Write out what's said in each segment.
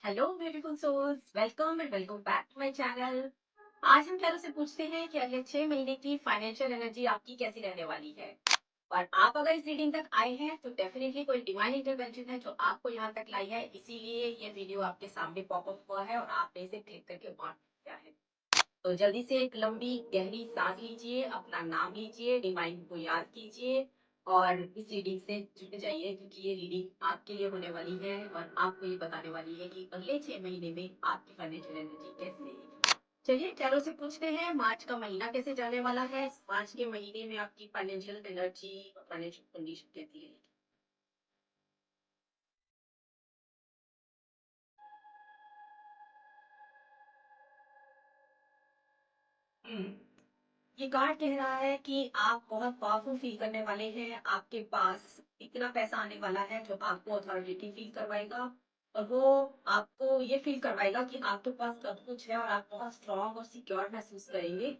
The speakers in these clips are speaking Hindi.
Hello beautiful souls, welcome and welcome back to my channel. आज हम चारों से पूछते हैं कि अगले 6 महीने की फाइनेंशियल एनर्जी आपकी कैसी रहने वाली है। और आप अगर इस रीडिंग तक आए हैं तो डेफिनेटली कोई डिवाइन इंटरवेंशन है जो आपको यहाँ तक लाई है, इसीलिए ये वीडियो आपके सामने पॉपअप हुआ है और आपने इसे क्लिक करके ऑन किया है। तो जल्दी से एक लंबी गहरी सांस लीजिए, अपना नाम लीजिए, डिवाइन को याद कीजिए और इस रीडिंग से जुड़ जाइए, क्योंकि ये रीडिंग आपके लिए होने वाली है और आपको ये बताने वाली है कि अगले 6 महीने में आपकी फाइनेंशियल एनर्जी कैसे रहेगी। चलिए चलो से पूछते हैं, मार्च का महीना कैसे जाने वाला है। इस मार्च के महीने में आपकी फाइनेंशियल एनर्जी और फाइनेंशियल कंडीशन कैसी रहेगी। हम्म, ये कार्ड कह रहा है कि आप बहुत पावरफुल फील करने वाले हैं। आपके पास इतना पैसा आने वाला है जो आपको अथॉरिटी फील करवाएगा और वो आपको ये फील करवाएगा कि आपके पास सब कुछ है और आप बहुत स्ट्रांग और सिक्योर महसूस करेंगे।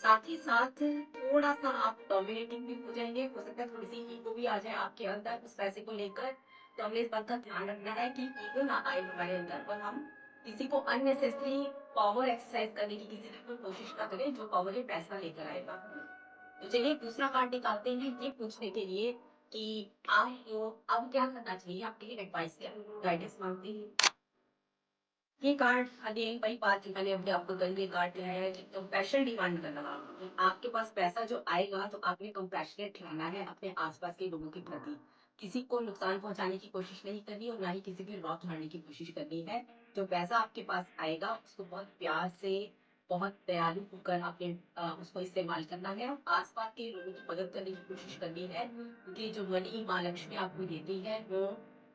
साथ ही साथ थोड़ा सा आप डोमिनेटिंग भी हो जाएंगे। हो सकता है थोड़ी सी ईगो भी आ जाए आपके अंदर उस पैसे को लेकर। तो हमें इस बात का ध्यान रखना है कि ईगो ना आए हमारे अंदर और हम किसी को अननेसेसरी पावर एक्सरसाइज करने की किसी की कोई कोशिश ना करें जो पावर ये पैसा लेकर आएगा। तो चलिए दूसरा कार्ड निकालते हैं ये पूछने के लिए कि आपको अब क्या करना चाहिए, आपके लिए एडवाइस क्या गाइडेंस मांगते हैं। ये कार्ड अगेन वही बात जो मैंने अभी आपको कल ये कार्ड दिया है कि कंपैशन डिमांड करना। आपके पास पैसा जो आएगा तो आपने कंपैशनेट रहना है अपने आसपास के लोगों के प्रति। किसी को नुकसान पहुंचाने की कोशिश नहीं करनी और ना ही किसी की लॉस उठाने की कोशिश करनी है। जो पैसा आपके पास आएगा उसको बहुत प्यार से, बहुत दयालु होकर आपने उसको इस्तेमाल करना है। आसपास के लोगों की मदद करने की कोशिश करनी है, क्योंकि जो मनी माँ लक्ष्मी आपको देती है वो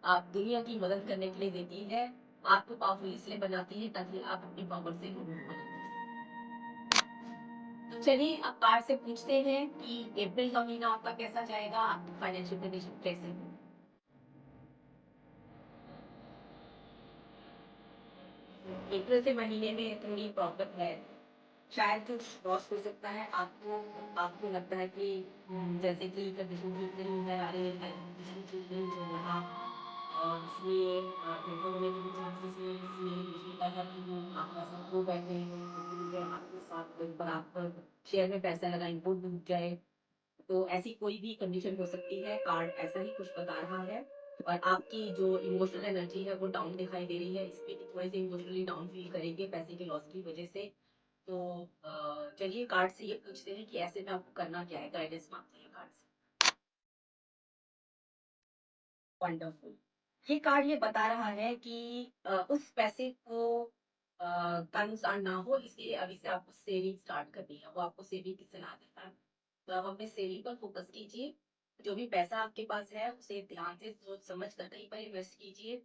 आप दुनिया की मदद करने के लिए देती है। आपको पावरफुल इसलिए बनाती है ताकि आप अपनी पावर से लोगों को मदद कर सकें। तो चलिए अब कार से पूछते हैं कि अप्रैल का महीना आपका कैसा जाएगा, आपकी फाइनेंशियल कंडीशन कैसे है। अप्रैल के महीने में थोड़ी प्रॉब्लम है, शायद कुछ लॉस हो सकता है आपको। आपको लगता है कि जैसे कि कंडीशन ठीक नहीं है, अरे कंडीशन ठीक नहीं चल रहा और इसलिए पेपर होने के भी चांसेस हैं। इसलिए मुझे लगा कि आप पैसा खो बैठे हैं, क्योंकि आपके साथ कोई पर आप शेयर में पैसा लगाएंगे वो डूब जाए। तो ऐसी कोई भी कंडीशन हो सकती है, कार्ड ऐसा ही कुछ बता रहा है। और आपकी जो इमोशनल एनर्जी है वो डाउन दिखाई दे रही है, इस पे थोड़े से इमोशनली डाउन फील करेंगे पैसे के लॉस की वजह से। तो चलिए कार्ड से ये पूछते हैं कि ऐसे में आपको करना क्या है, गाइडेंस मांगते हैं कार्ड से। वंडरफुल। ये कार्ड ये बता रहा है कि उस पैसे को का नुकसान ना हो, इसलिए अभी से आपको सेविंग स्टार्ट करनी है। वो आपको सेविंग की सलाह देता है। तो आप अपने सेविंग पर फोकस कीजिए। जो भी पैसा आपके पास है उसे ध्यान से सोच समझ कर कहीं पर इन्वेस्ट कीजिए।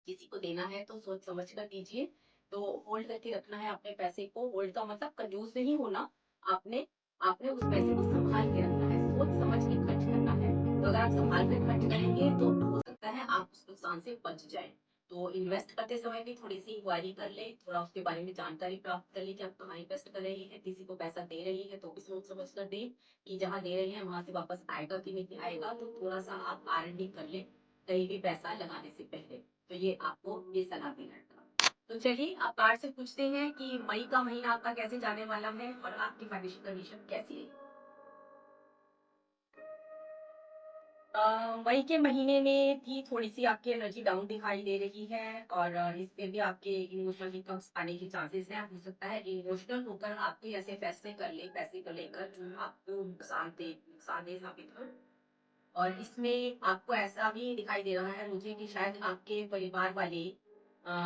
किसी को देना है तो सोच समझ कर दीजिए। तो होल्ड करके रखना है अपने पैसे को। होल्ड का मतलब कंजूस नहीं होना। आपने आपने उस पैसे को संभाल के रखना है, सोच समझ के खर्च करना है। तो अगर आप संभाल कर खर्च करेंगे तो हो सकता है आप उस नुकसान से बच जाए। तो इन्वेस्ट करते समय भी थोड़ी सी इंक्वायरी कर ले, थोड़ा उसके बारे में जानकारी प्राप्त कर ले कि आप कहाँ इन्वेस्ट कर रहे हैं। किसी को पैसा दे रही है तो भी सोच समझ कर दे कि जहाँ दे रहे हैं वहां से वापस आएगा कि नहीं आएगा। तो थोड़ा सा आप R&D कर ले कहीं भी पैसा लगाने से पहले। तो ये आपको ये सलाह देना था। तो चलिए आप कार्ड से पूछते हैं कि मई का महीना आपका कैसे जाने वाला है और आपकी फाइनेंशियल कंडीशन कैसी है। मई के महीने में भी थोड़ी सी आपकी एनर्जी डाउन दिखाई दे रही है और इसमें भी आपके इमोशनल हिकअप्स आने के चांसेस हैं। हो सकता है इमोशनल होकर आप कोई ऐसे फैसले कर ले पैसे को लेकर जो आपको नुकसानदेह साबित हो। और इसमें आपको ऐसा भी दिखाई दे रहा है मुझे कि शायद आपके परिवार वाले अ,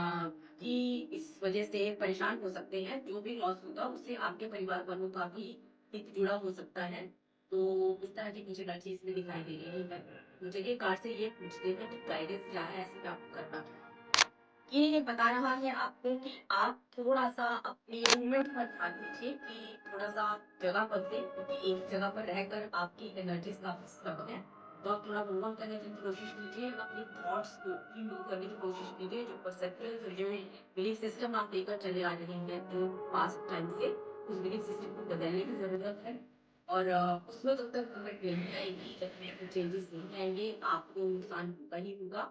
भी इस वजह से परेशान हो सकते हैं। जो भी लॉस होगा उससे आपके परिवार वालों का भी हित जुड़ा हो सकता है। तो इस तरह की मुझे हर चीज में दिखाई दे रही है। मुझे ये कार्ड से ये पूछते हैं कि गाइडेंस क्या है, ऐसे में आपको करना क्या है। ये बता रहा है आपको कि आप थोड़ा सा अपनी मूवमेंट पर ध्यान दीजिए कि थोड़ा सा जगह बदले, क्योंकि एक जगह पर रहकर आपकी एनर्जीज काफी स्टक है। तो आप थोड़ा मूव ऑन करने की कोशिश कीजिए, अपनी थॉट्स को दूर करने की कोशिश कीजिए। जो परसेप्टिव जो बिलीफ सिस्टम आप लेकर चले आ रहे हैं तो पास्ट टाइम से उस बिलीफ सिस्टम को बदलने की जरूरत है। और उसमें जब तक मूवमेंट नहीं आएगी, जब तक चेंजेस नहीं आएंगे, आपको नुकसान होगा ही होगा।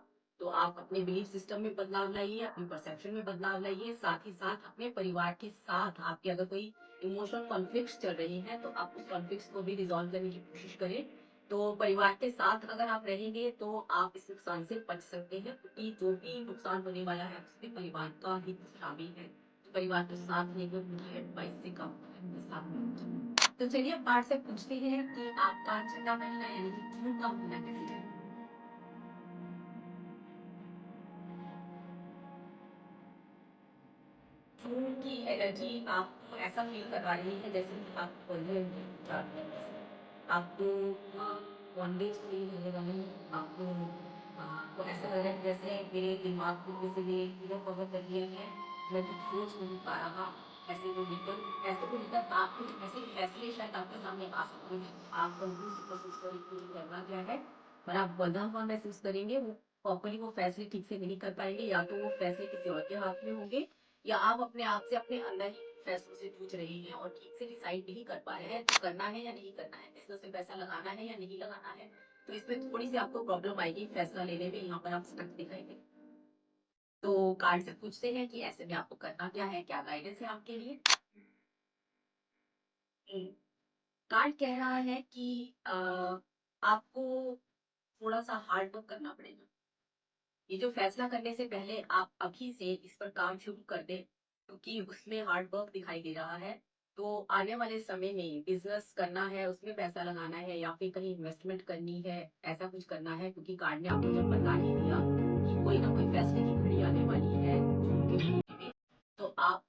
तो आप अपने बिलीफ सिस्टम में बदलाव लाइए, अपनी परसेप्शन में बदलाव लाइए, साथ ही साथ अपने परिवार के साथ आपके अगर कोई इमोशनल कॉन्फ्लिक्ट्स चल रही हैं तो आप उस कॉन्फ्लिक्ट्स को भी रिजॉल्व करने की कोशिश करें। तो परिवार के साथ अगर आप रहेंगे तो आप इस नुकसान से बच सकते हैं, क्योंकि जो भी नुकसान होने वाला है उसमें परिवार का ही शामिल है। तो परिवार के साथ लेकर उनकी एडवाइस से काम साथ। तो चलिए आप पार्ट से पूछते हैं कि आपका छठा महीना यानी कि जून का महीना कैसे जाएगा। जून की एनर्जी आपको ऐसा फील करवा रही है जैसे कि आप बोले आपको बॉन्डेज फील होने वाली है। आपको ऐसा लग रहा है जैसे मेरे दिमाग को किसी ने पूरा कवर कर लिया है, मैं कुछ सोच नहीं पा रहा। ऐसे को लेकर ऐसे को लेकर आप कुछ ऐसे फैसले शायद आपके सामने आ सकते हैं। आप कंफ्यूज महसूस करेंगे करना क्या है, और आप बंधा हुआ महसूस करेंगे। वो प्रॉपरली वो फैसले ठीक से नहीं कर पाएंगे, या तो वो फैसले किसी और के हाथ में होंगे, या आप अपने आप से अपने अंदर ही फैसलों से जूझ रहे हैं और ठीक से डिसाइड नहीं कर पा रहे हैं तो करना है या नहीं करना है, बिजनेस में पैसा लगाना है या नहीं लगाना है। तो इसमें थोड़ी सी आपको प्रॉब्लम आएगी फैसला लेने में, यहाँ पर आप स्टक दिखाएंगे। तो कार्ड से पूछते हैं कि ऐसे में आपको करना क्या है, क्या गाइडेंस है आपके लिए। कार्ड कह रहा है कि आपको थोड़ा सा हार्ड वर्क करना पड़ेगा। ये जो फैसला करने से पहले आप अभी से इस पर काम शुरू कर दें, क्योंकि उसमें हार्ड वर्क दिखाई दे रहा है। तो आने वाले समय में बिजनेस करना है, उसमें पैसा लगाना है, या फिर कहीं इन्वेस्टमेंट करनी है, ऐसा कुछ करना है, क्योंकि कार्ड ने आपको जब बता ही दिया कि कोई ना कोई फैसले की घड़ी आने वाली है जून के महीने में, तो आप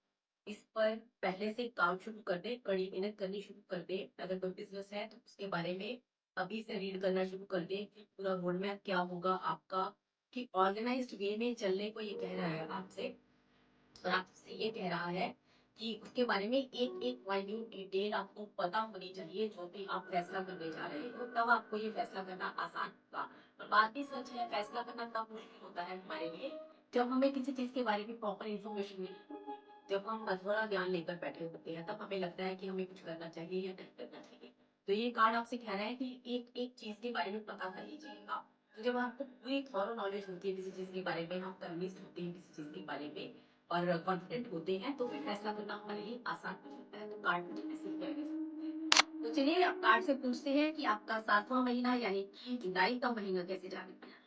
इस पर पहले से काम शुरू कर दें, कड़ी मेहनत करनी शुरू कर दें। अगर कोई बिजनेस है तो उसके बारे में अभी से रीड करना शुरू कर दें कि पूरा रोड मैप क्या होगा आपका, कि ऑर्गेनाइज्ड वे में चलने को ये कह रहा है आपसे। और आपसे ये कह रहा है कि उसके बारे में एक एक माइन्यूट डिटेल आपको पता होनी चाहिए। जो भी आप फैसला करने जा रहे हो तब आपको ये फैसला करना आसान होगा। और बात भी सच है, फैसला करना तब मुश्किल होता है हमारे लिए जब हमें किसी चीज के बारे में प्रॉपर इन्फॉर्मेशन मिले। जब हम अधूरा ज्ञान लेकर बैठे होते हैं तब हमें लगता है कि हमें कुछ करना चाहिए या नहीं करना चाहिए। तो ये कार्ड आपसे कह रहा है कि एक एक चीज के बारे में पता कर लीजिएगा। तो जब आपको पूरी थॉरो नॉलेज होती है किसी चीज के बारे में, हम कन्विंस्ड होते हैं किसी चीज के बारे में और कॉन्फिडेंट होते हैं, तो फिर फैसला करना हमारे लिए आसान हो जाता है। तो कार्ड मुझे ऐसे कह। तो चलिए अब कार्ड से पूछते हैं कि आपका सातवां महीना यानी कि जुलाई का महीना कैसे जाने।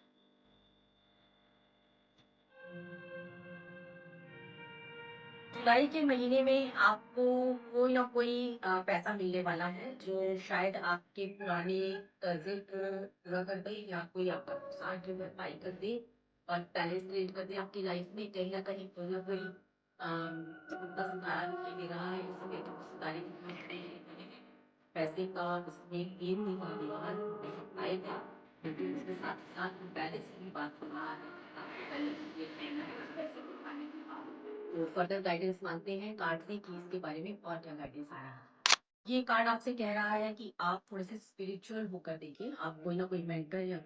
जुलाई के महीने में आपको कोई ना कोई पैसा मिलने वाला है, जो शायद आपके पुराने कर्जे को पूरा कर दे या कोई आपका नुकसान की भरपाई कर दे और बैलेंस क्रिएट कर दे आपकी लाइफ में। कहीं ना कहीं कोई ना कोई मुद्दा सुधारा दिखाई दे रहा है, इसमें तो सुधारे पैसे का उसमें गेन दिखाई दे रहा है आएगा, लेकिन उसके साथ साथ बैलेंस की बात कर रहा है। आपको बैलेंस क्रिएट करना है, पैसे दिखाने के बाद तो फर्दर गाइडेंस मांगते हैं कार्ड से कि इसके बारे में और क्या गाइडेंस आ रहा है। ये कार्ड आपसे कह रहा है कि आप थोड़े से स्पिरिचुअल होकर देखिए। आप कोई ना कोई मेंटर या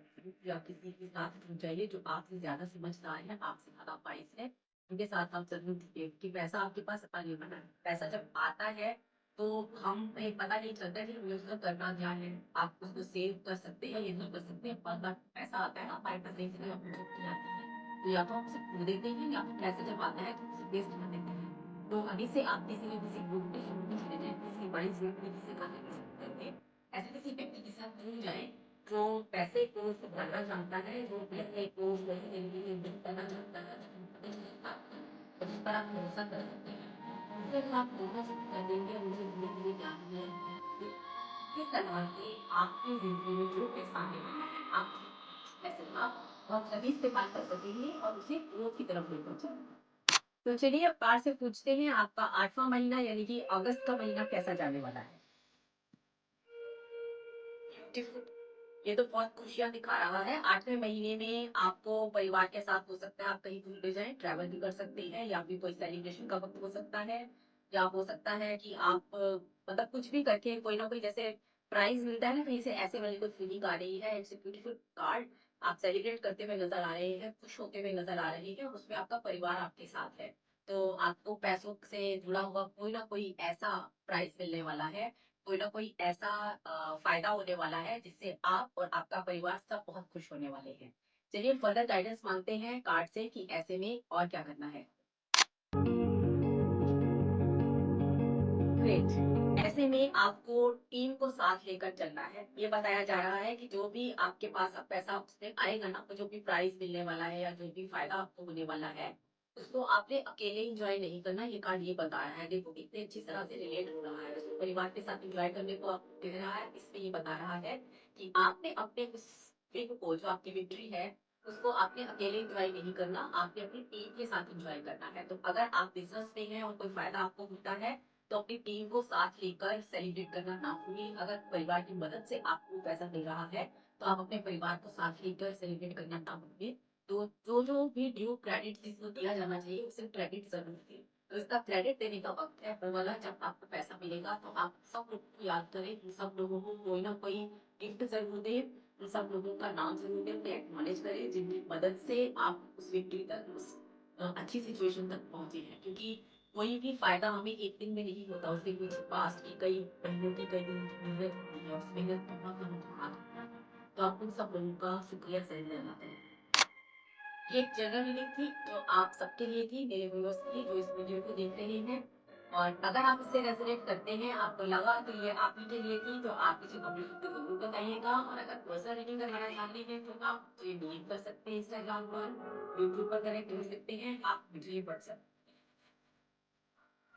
किसी के साथ जुड़ जाइए जो आपसे ज्यादा समझदार है, आपसे ज्यादा वाइज है। उनके साथ आप जरूर दिखिए कि पैसा आपके पास आने वाला है। पैसा जब आता है तो हम पता नहीं चलता कि हमें उसका करना क्या है। आप उसको सेव कर सकते हैं, ये सब कर सकते हैं, पर बार पैसा आता है हमारे पास एक जगह अपॉर्चुनिटी आती है, तो या तो हम उसे खो देते हैं या फिर पैसे जब आता है तो उसे वेस्ट कर देते हैं। तो अभी से आप किसी न किसी ग्रुप में चले जाएं, किसी बड़ी सेलिब्रिटी से बातें करके ऐसे किसी व्यक्ति के साथ जुड़ जाए जो पैसे को सुधारना चाहता है, जो पैसे को सही तरीके से इन्वेस्ट करना चाहता है, और जिस पर आप भरोसा कर सकते हैं। फिर आप बोलना शुरू कर देंगे और मुझे धीरे धीरे ज्ञान होने लगेगा कि किस तरह से आपकी जिंदगी में जो पैसा आने वाला है आप पैसे का और सभी इस्तेमाल कर सकेंगे और उसे ग्रोथ की तरफ लेकर चलेंगे। तो चलिए अब पार से पूछते हैं आपका आठवां महीना यानी कि अगस्त का महीना कैसा जाने वाला है। ब्यूटीफुल। ये तो बहुत खुशियां दिखा रहा है। आठवें महीने में आपको परिवार के साथ हो सकता है आप कहीं घूमने जाएं, ट्रैवल भी कर सकते हैं, या फिर कोई सेलिब्रेशन का वक्त हो सकता है, या हो सकता है कि आप मतलब कुछ भी करके कोई ना कोई जैसे प्राइज मिलता है ना कहीं से, ऐसे वाली कोई फीलिंग आ रही है। It's beautiful card. आप सेलिब्रेट करते हुए नजर आ रहे हैं, खुश होते हुए नजर आ रहे हैं, उसमें आपका परिवार आपके साथ है। तो आपको पैसों से जुड़ा हुआ कोई ना कोई ऐसा प्राइज मिलने वाला है, कोई ना कोई ऐसा फायदा होने वाला है जिससे आप और आपका परिवार सब बहुत खुश होने वाले हैं। चलिए फर्दर गाइडेंस मांगते हैं कार्ड से कि ऐसे में और क्या करना है। ग्रेट। ऐसे में आपको टीम को साथ लेकर चलना है। ये बताया जा रहा है कि जो भी आपके पास अब पैसा उसमें आएगा ना, तो जो भी प्राइज़ मिलने वाला है या जो भी फ़ायदा आपको होने वाला है, उसको आपने अकेले एन्जॉय नहीं करना। ये कार्ड ये बता रहा है। देखो कितने अच्छी तरह से रिलेट हो रहा है। उसको परिवार के साथ एन्जॉय करने को आपको दे रहा है। इसमें ये बता रहा है कि आपने अपने उस विन को, जो आपकी विक्ट्री है, उसको आपने अकेले एन्जॉय नहीं करना, आपने अपनी टीम के साथ एन्जॉय करना है। तो अगर आप बिज़नेस में हैं और कोई फ़ायदा आपको होता है, तो अपनी टीम को साथ लेकर सेलिब्रेट करना ना भूलिए। अगर परिवार की मदद से आपको पैसा मिल रहा है, तो आप अपने परिवार को साथ लेकर सेलिब्रेट करना ना भूलिए। तो जो भी ड्यू क्रेडिट जिसको दिया जाना चाहिए, उसे क्रेडिट ज़रूर दें। तो इसका क्रेडिट देने का वक़्त है वो वाला, जब आपको पैसा मिलेगा तो आप सब लोगों को याद करें, उन सब लोगों को कोई ना कोई गिफ्ट ज़रूर दें, उन सब लोगों का नाम ज़रूर लें, उन्हें एक्नॉलेज करें जिनकी मदद से आप उस विक्ट्री तक, उस अच्छी सिचुएशन तक पहुँचे हैं। क्योंकि कोई भी फ़ायदा हमें एक दिन में नहीं होता, उसके पीछे पास्ट की कई महीनों की, कई दिनों की मेहनत होती है, उस मेहनत का फल हमें हाथ में। तो आप उन सब लोगों का शुक्रिया ज़रूर अदा करें। ये एक जनरल रीडिंग थी जो आप सबके लिए थी, मेरे व्यूअर्स के लिए जो इस वीडियो को देख रहे हैं। और अगर आप इससे रेजोनेट करते हैं, आपको लगा तो ये आप ही के लिए थी, तो आप मुझे कमेंट करके ज़रूर बताइएगा। और अगर पर्सनल रीडिंग करवाना चाहते हैं तो आप मुझे डीएम कर सकते हैं इंस्टाग्राम पर, यूट्यूब पर कनेक्ट हो सकते हैं, आप मुझे व्हाट्सएप